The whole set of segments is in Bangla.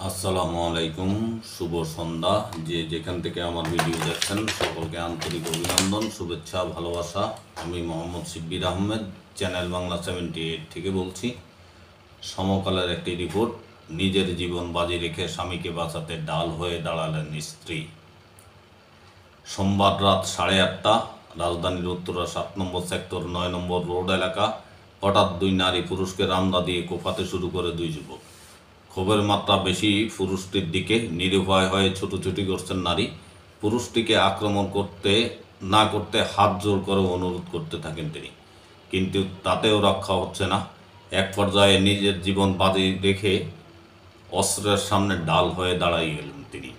আসসালামু আলাইকুম, শুভ সন্ধ্যা। যে যেখান থেকে আমার ভিডিও দেখছেন সকলকে আন্তরিক অভিনন্দন, শুভেচ্ছা, ভালোবাসা। আমি মোহাম্মদ শিব্বির আহমেদ, চ্যানেল বাংলা 78 থেকে বলছি। সমকালের একটি রিপোর্ট। নিজের জীবন বাজি রেখে স্বামীকে বাঁচাতে ডাল হয়ে দাঁড়ালেন স্ত্রী। সোমবার রাত 8:30 রাজধানীর উত্তরা 7 নম্বর সেক্টর 9 নম্বর রোড এলাকা হঠাৎ দুই নারী পুরুষকে রামদা দিয়ে কোপাতে শুরু করে দুই যুবক। ক্ষোভের মাত্রা বেশি পুরুষটির দিকে। নিরুপায় হয়ে ছুটোছুটি করছেন নারী। পুরুষটিকে আক্রমণ না করতে হাত জোর করে অনুরোধ করতে থাকেন তিনি, কিন্তু তাতেও রক্ষা হচ্ছে না। এক পর্যায়ে নিজের জীবন বাজি রেখে অস্ত্রের সামনে ডাল হয়ে দাঁড়াই গেলেন তিনি।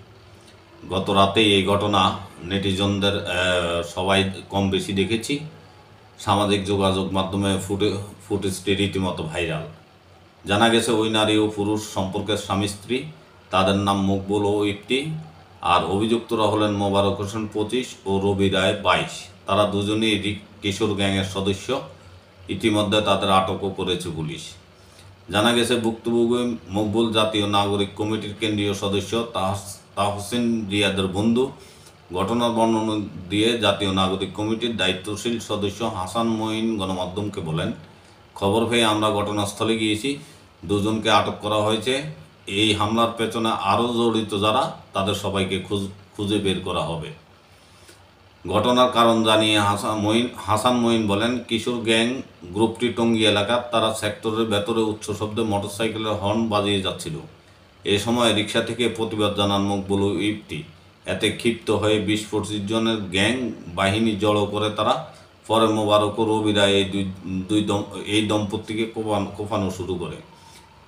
গত রাতেই এই ঘটনা নেটিজনদের সবাই কম বেশি দেখেছি। সামাজিক যোগাযোগ মাধ্যমে ফুটেজটি রীতিমতো ভাইরাল। জানা গেছে ওই নারী ও পুরুষ সম্পর্কের স্বামী স্ত্রী। তাদের নাম মকবুল ও ইফতি। আর অভিযুক্তরা হলেন মোবারক হোসেন 25 ও রবি রায় 22। তারা দুজনেই কিশোর গ্যাংয়ের সদস্য। ইতিমধ্যে তাদের আটকও করেছে পুলিশ। জানা গেছে ভুক্তভোগী মকবুল জাতীয় নাগরিক কমিটির কেন্দ্রীয় সদস্য তাহসিন রিয়াদের বন্ধু। ঘটনার বর্ণনা দিয়ে জাতীয় নাগরিক কমিটির দায়িত্বশীল সদস্য হাসান মঈন গণমাধ্যমকে বলেন, খবর পেয়ে আমরা ঘটনাস্থলে গিয়েছি। দুজনকে আটক করা হয়েছে। এই হামলার পেছনে আরও জড়িত যারা, তাদের সবাইকে খুঁজে বের করা হবে। ঘটনার কারণ জানিয়ে হাসান মঈন বলেন, কিশোর গ্যাং গ্রুপটি টঙ্গী এলাকার। তারা সেক্টরের ভেতরে উচ্চ শব্দে মোটরসাইকেলের হর্ন বাজিয়ে যাচ্ছিল। এ সময় রিকশা থেকে প্রতিবাদ জানান মকবুল ও ইফতি। এতে ক্ষিপ্ত হয়ে 20-25 জনের গ্যাং বাহিনী জড়ো করে তারা। পরে মোবারক ও রবিরা এই দম্পতিকে কোপানো শুরু করে।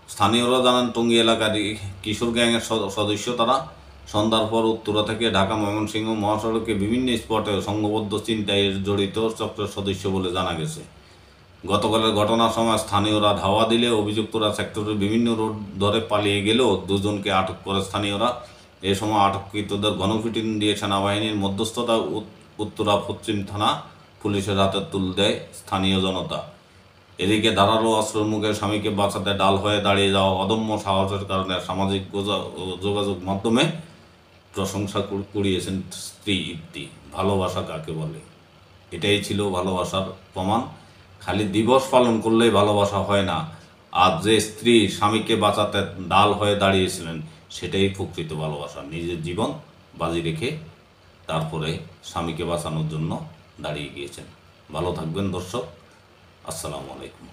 স্থানীয়রা জানান, টঙ্গী এলাকার কিশোর গ্যাংয়ের সদস্য তারা। সন্ধ্যার পর উত্তরা থেকে ঢাকা ময়মনসিংহ মহাসড়কে বিভিন্ন স্পটে সংঘবদ্ধ ছিনতাইয়ে জড়িত চক্রের সদস্য বলে জানা গেছে। গতকালের ঘটনার সময় স্থানীয়রা ধাওয়া দিলে অভিযুক্তরা সেক্টরের বিভিন্ন রোড ধরে পালিয়ে গেলেও দুজনকে আটক করে স্থানীয়রা। এ সময় আটককৃতদের গণপিটুনি দিয়ে সেনাবাহিনীর মধ্যস্থতা উত্তরা পশ্চিম থানা পুলিশের হাতে তুলে দেয় স্থানীয় জনতা। এদিকে ধারালো অস্ত্রের মুখে স্বামীকে বাঁচাতে ডাল হয়ে দাঁড়িয়ে যাওয়া অদম্য সাহসের কারণে সামাজিক যোগাযোগ মাধ্যমে প্রশংসা কুড়িয়েছেন স্ত্রী ইফতি। ভালোবাসা কাকে বলে? এটাই ছিল ভালোবাসার প্রমাণ। খালি দিবস পালন করলেই ভালোবাসা হয় না। আর যে স্ত্রী স্বামীকে বাঁচাতে ডাল হয়ে দাঁড়িয়েছিলেন, সেটাই প্রকৃত ভালোবাসা। নিজের জীবন বাজি রেখে তারপরে স্বামীকে বাঁচানোর জন্য দাঁড়িয়ে গিয়েছেন। ভালো থাকবেন দর্শক। আসসালামু আলাইকুম।